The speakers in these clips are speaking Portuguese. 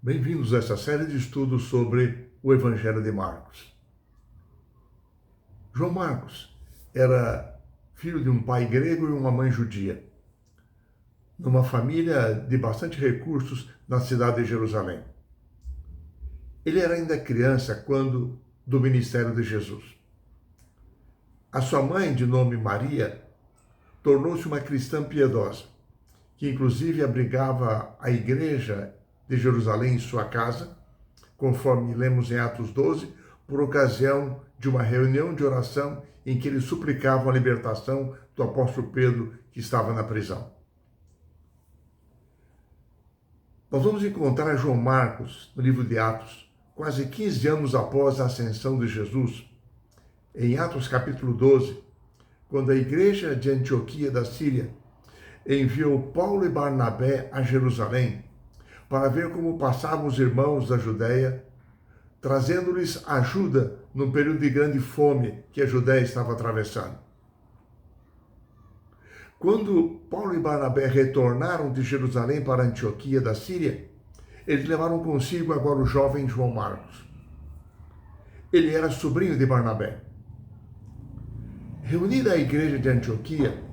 Bem-vindos a essa série de estudos sobre o Evangelho de Marcos. João Marcos era filho de um pai grego e uma mãe judia, numa família de bastante recursos na cidade de Jerusalém. Ele era ainda criança quando do ministério de Jesus. A sua mãe, de nome Maria, tornou-se uma cristã piedosa, que inclusive abrigava a igreja de Jerusalém em sua casa, conforme lemos em Atos 12, por ocasião de uma reunião de oração em que eles suplicavam a libertação do apóstolo Pedro, que estava na prisão. Nós vamos encontrar João Marcos no livro de Atos, quase 15 anos após a ascensão de Jesus, em Atos capítulo 12, quando a igreja de Antioquia da Síria enviou Paulo e Barnabé a Jerusalém para ver como passavam os irmãos da Judéia, trazendo-lhes ajuda num período de grande fome que a Judéia estava atravessando. Quando Paulo e Barnabé retornaram de Jerusalém para Antioquia da Síria, eles levaram consigo agora o jovem João Marcos. Ele era sobrinho de Barnabé. Reunida a igreja de Antioquia,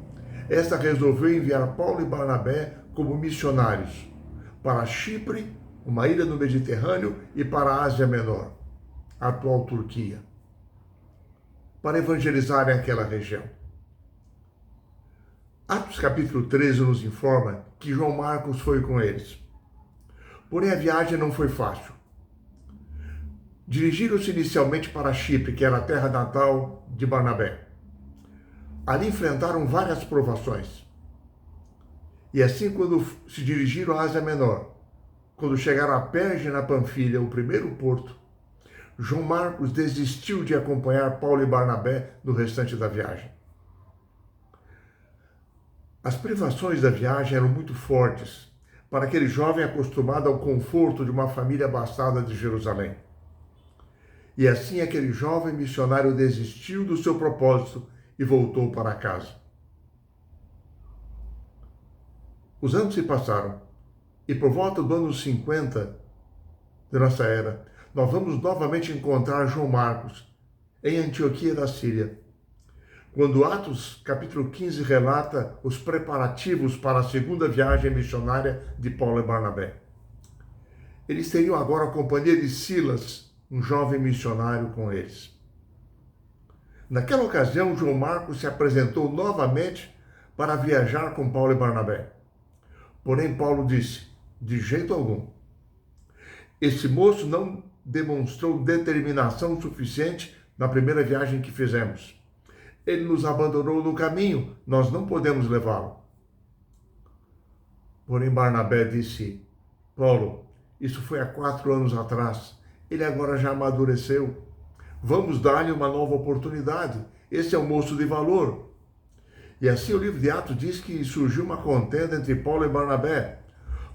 esta resolveu enviar Paulo e Barnabé como missionários para Chipre, uma ilha no Mediterrâneo, e para a Ásia Menor, a atual Turquia, para evangelizarem aquela região. Atos capítulo 13 nos informa que João Marcos foi com eles. Porém, a viagem não foi fácil. Dirigiram-se inicialmente para Chipre, que era a terra natal de Barnabé. Ali enfrentaram várias provações. E assim, quando se dirigiram à Ásia Menor, quando chegaram a Perge, na Panfilha, o primeiro porto, João Marcos desistiu de acompanhar Paulo e Barnabé no restante da viagem. As privações da viagem eram muito fortes para aquele jovem acostumado ao conforto de uma família abastada de Jerusalém. E assim aquele jovem missionário desistiu do seu propósito e voltou para casa. Os anos se passaram e por volta do ano 50 de nossa era, nós vamos novamente encontrar João Marcos em Antioquia da Síria, quando Atos capítulo 15 relata os preparativos para a segunda viagem missionária de Paulo e Barnabé. Eles teriam agora a companhia de Silas, um jovem missionário com eles. Naquela ocasião, João Marcos se apresentou novamente para viajar com Paulo e Barnabé. Porém, Paulo disse: de jeito algum. Esse moço não demonstrou determinação suficiente na primeira viagem que fizemos. Ele nos abandonou no caminho, nós não podemos levá-lo. Porém, Barnabé disse: Paulo, isso foi há 4 anos atrás. Ele agora já amadureceu. Vamos dar-lhe uma nova oportunidade. Esse é um moço de valor. E assim o livro de Atos diz que surgiu uma contenda entre Paulo e Barnabé,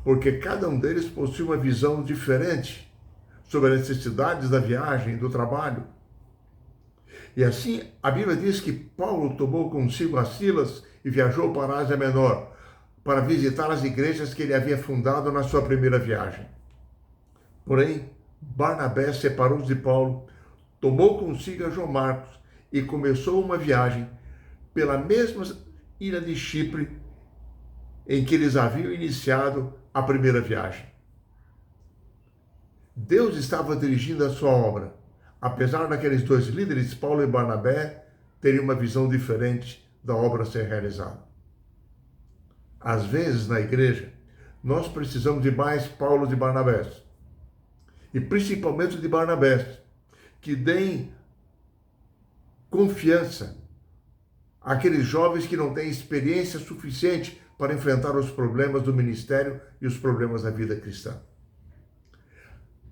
porque cada um deles possui uma visão diferente sobre as necessidades da viagem e do trabalho. E assim a Bíblia diz que Paulo tomou consigo a Silas e viajou para a Ásia Menor, para visitar as igrejas que ele havia fundado na sua primeira viagem. Porém, Barnabé separou-se de Paulo, tomou consigo a João Marcos e começou uma viagem pela mesma ilha de Chipre em que eles haviam iniciado a primeira viagem. Deus estava dirigindo a sua obra. Apesar daqueles 2 líderes, Paulo e Barnabé, teriam uma visão diferente da obra a ser realizada. Às vezes, na igreja, nós precisamos de mais Paulo e Barnabés. E principalmente de Barnabés, que deem confiança àqueles jovens que não têm experiência suficiente para enfrentar os problemas do ministério e os problemas da vida cristã.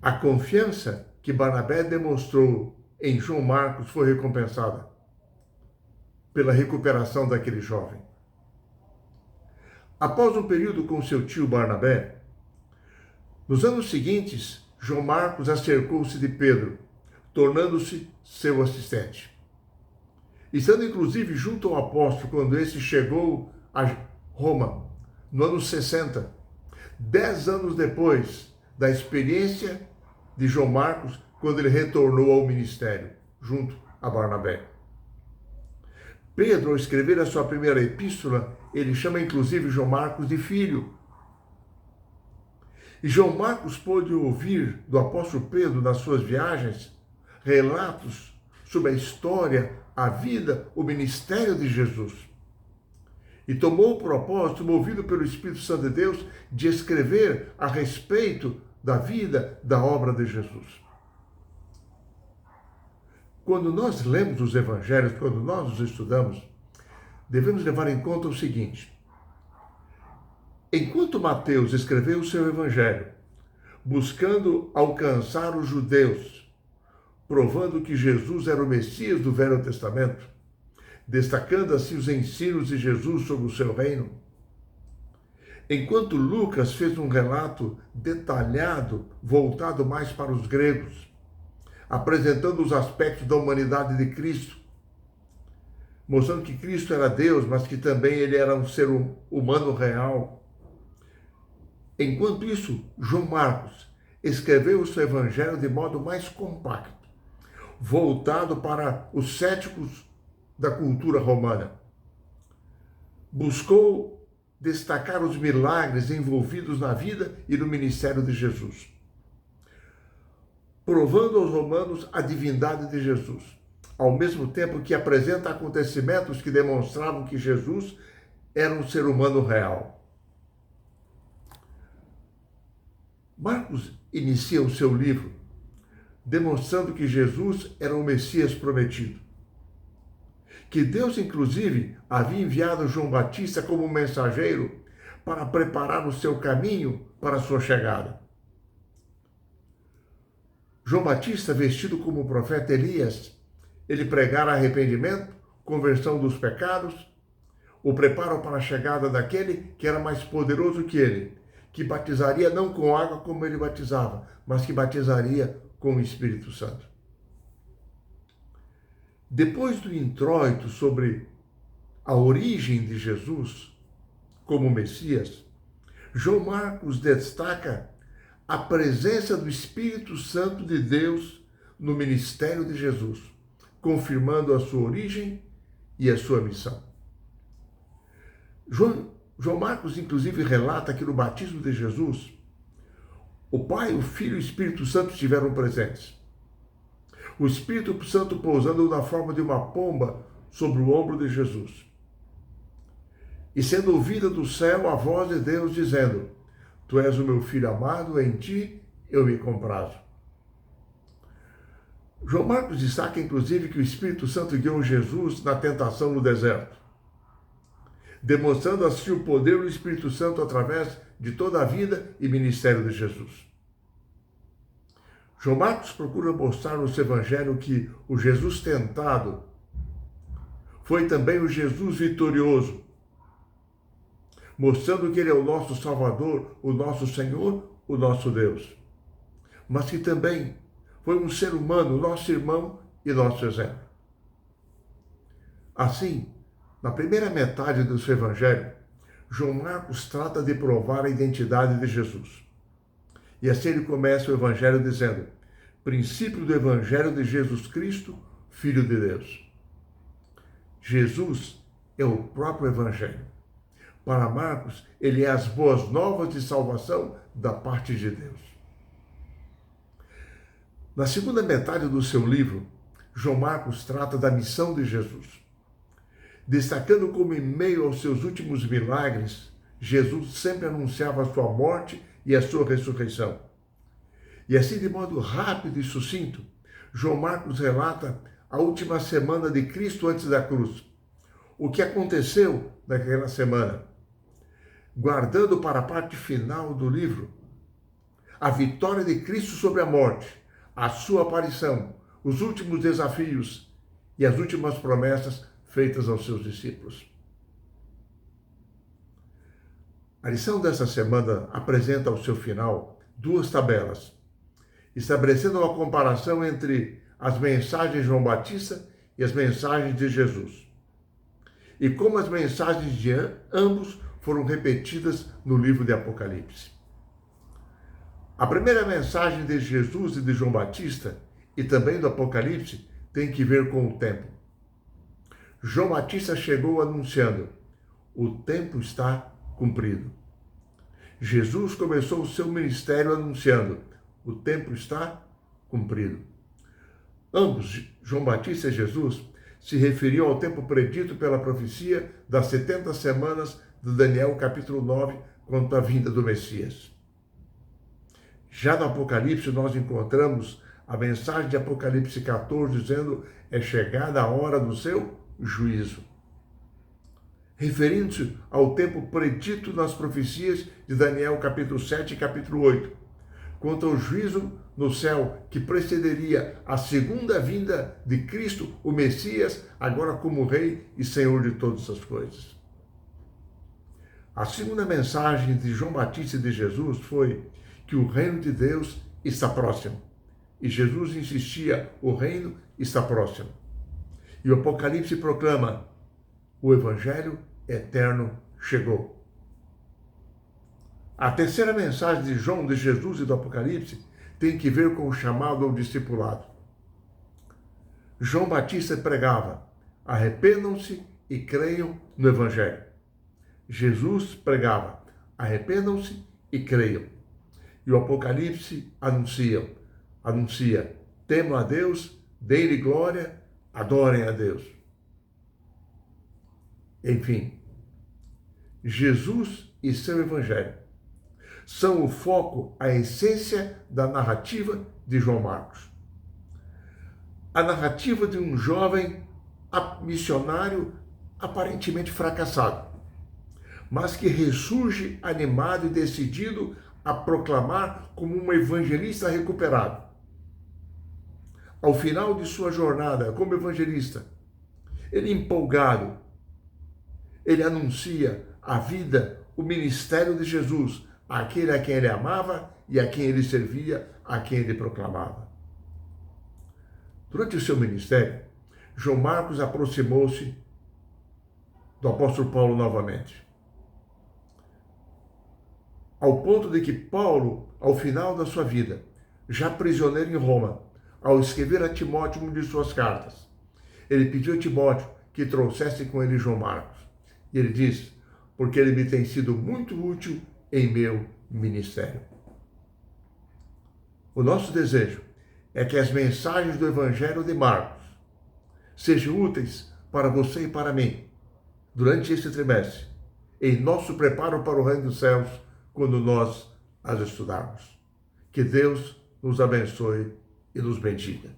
A confiança que Barnabé demonstrou em João Marcos foi recompensada pela recuperação daquele jovem. Após um período com seu tio Barnabé, nos anos seguintes, João Marcos acercou-se de Pedro, tornando-se seu assistente. Estando inclusive junto ao apóstolo quando esse chegou a Roma, no ano 60, 10 anos depois da experiência de João Marcos quando ele retornou ao ministério, junto a Barnabé. Pedro, ao escrever a sua primeira epístola, ele chama inclusive João Marcos de filho. E João Marcos pôde ouvir do apóstolo Pedro, nas suas viagens, relatos sobre a história, a vida, o ministério de Jesus. E tomou o propósito, movido pelo Espírito Santo de Deus, de escrever a respeito da vida, da obra de Jesus. Quando nós lemos os evangelhos, quando nós os estudamos, devemos levar em conta o seguinte: enquanto Mateus escreveu o seu evangelho, buscando alcançar os judeus, provando que Jesus era o Messias do Velho Testamento, destacando assim os ensinos de Jesus sobre o seu reino, enquanto Lucas fez um relato detalhado, voltado mais para os gregos, apresentando os aspectos da humanidade de Cristo, mostrando que Cristo era Deus, mas que também ele era um ser humano real. Enquanto isso, João Marcos escreveu o seu evangelho de modo mais compacto, voltado para os céticos da cultura romana. Buscou destacar os milagres envolvidos na vida e no ministério de Jesus, provando aos romanos a divindade de Jesus, ao mesmo tempo que apresenta acontecimentos que demonstravam que Jesus era um ser humano real. Marcos inicia o seu livro demonstrando que Jesus era o Messias prometido, que Deus, inclusive, havia enviado João Batista como mensageiro para preparar o seu caminho para a sua chegada. João Batista, vestido como o profeta Elias, ele pregara arrependimento, conversão dos pecados, o preparo para a chegada daquele que era mais poderoso que ele, que batizaria não com água como ele batizava, mas que batizaria com o Espírito Santo. Depois do introito sobre a origem de Jesus como Messias, João Marcos destaca a presença do Espírito Santo de Deus no ministério de Jesus, confirmando a sua origem e a sua missão. João Marcos, inclusive, relata que no batismo de Jesus, o Pai, o Filho e o Espírito Santo estiveram presentes. O Espírito Santo pousando na forma de uma pomba sobre o ombro de Jesus. E sendo ouvida do céu a voz de Deus dizendo: Tu és o meu Filho amado, em ti eu me comprazo. João Marcos destaca, inclusive, que o Espírito Santo guiou Jesus na tentação no deserto, demonstrando assim o poder do Espírito Santo através de toda a vida e ministério de Jesus. João Marcos procura mostrar no seu evangelho que o Jesus tentado foi também o Jesus vitorioso, mostrando que ele é o nosso Salvador, o nosso Senhor, o nosso Deus, mas que também foi um ser humano, nosso irmão e nosso exemplo. Assim, na primeira metade do seu evangelho, João Marcos trata de provar a identidade de Jesus. E assim ele começa o evangelho dizendo: princípio do evangelho de Jesus Cristo, Filho de Deus. Jesus é o próprio evangelho. Para Marcos, ele é as boas novas de salvação da parte de Deus. Na segunda metade do seu livro, João Marcos trata da missão de Jesus, destacando como em meio aos seus últimos milagres, Jesus sempre anunciava a sua morte e a sua ressurreição. E assim, de modo rápido e sucinto, João Marcos relata a última semana de Cristo antes da cruz, o que aconteceu naquela semana, guardando para a parte final do livro a vitória de Cristo sobre a morte, a sua aparição, os últimos desafios e as últimas promessas feitas aos seus discípulos. A lição dessa semana apresenta ao seu final duas tabelas, estabelecendo uma comparação entre as mensagens de João Batista e as mensagens de Jesus, e como as mensagens de ambos foram repetidas no livro de Apocalipse. A primeira mensagem de Jesus e de João Batista, e também do Apocalipse, tem que ver com o tempo. João Batista chegou anunciando: o tempo está cumprido. Jesus começou o seu ministério anunciando: o tempo está cumprido. Ambos, João Batista e Jesus, se referiam ao tempo predito pela profecia das 70 semanas de Daniel, capítulo 9, quanto à vinda do Messias. Já no Apocalipse, nós encontramos a mensagem de Apocalipse 14, dizendo: é chegada a hora do seu juízo. Referindo-se ao tempo predito nas profecias de Daniel, capítulo 7 e capítulo 8, quanto ao juízo no céu que precederia a segunda vinda de Cristo, o Messias, agora como Rei e Senhor de todas as coisas. A segunda mensagem de João Batista e de Jesus foi que o reino de Deus está próximo. E Jesus insistia: o reino está próximo. E o Apocalipse proclama: o Evangelho eterno chegou. A terceira mensagem de João, de Jesus e do Apocalipse tem que ver com o chamado ao discipulado. João Batista pregava: arrependam-se e creiam no Evangelho. Jesus pregava: arrependam-se e creiam. E o Apocalipse anuncia: temam a Deus, deem-lhe glória, adorem a Deus. Enfim, Jesus e seu Evangelho são o foco, a essência da narrativa de João Marcos. A narrativa de um jovem missionário aparentemente fracassado, mas que ressurge animado e decidido a proclamar como um evangelista recuperado. Ao final de sua jornada como evangelista, ele empolgado, ele anuncia a vida, o ministério de Jesus, àquele a quem ele amava e a quem ele servia, a quem ele proclamava. Durante o seu ministério, João Marcos aproximou-se do apóstolo Paulo novamente, ao ponto de que Paulo, ao final da sua vida, já prisioneiro em Roma, ao escrever a Timóteo uma de suas cartas, ele pediu a Timóteo que trouxesse com ele João Marcos. E ele diz: porque ele me tem sido muito útil em meu ministério. O nosso desejo é que as mensagens do Evangelho de Marcos sejam úteis para você e para mim durante este trimestre, em nosso preparo para o reino dos céus, quando nós as estudarmos. Que Deus nos abençoe e nos bendiga.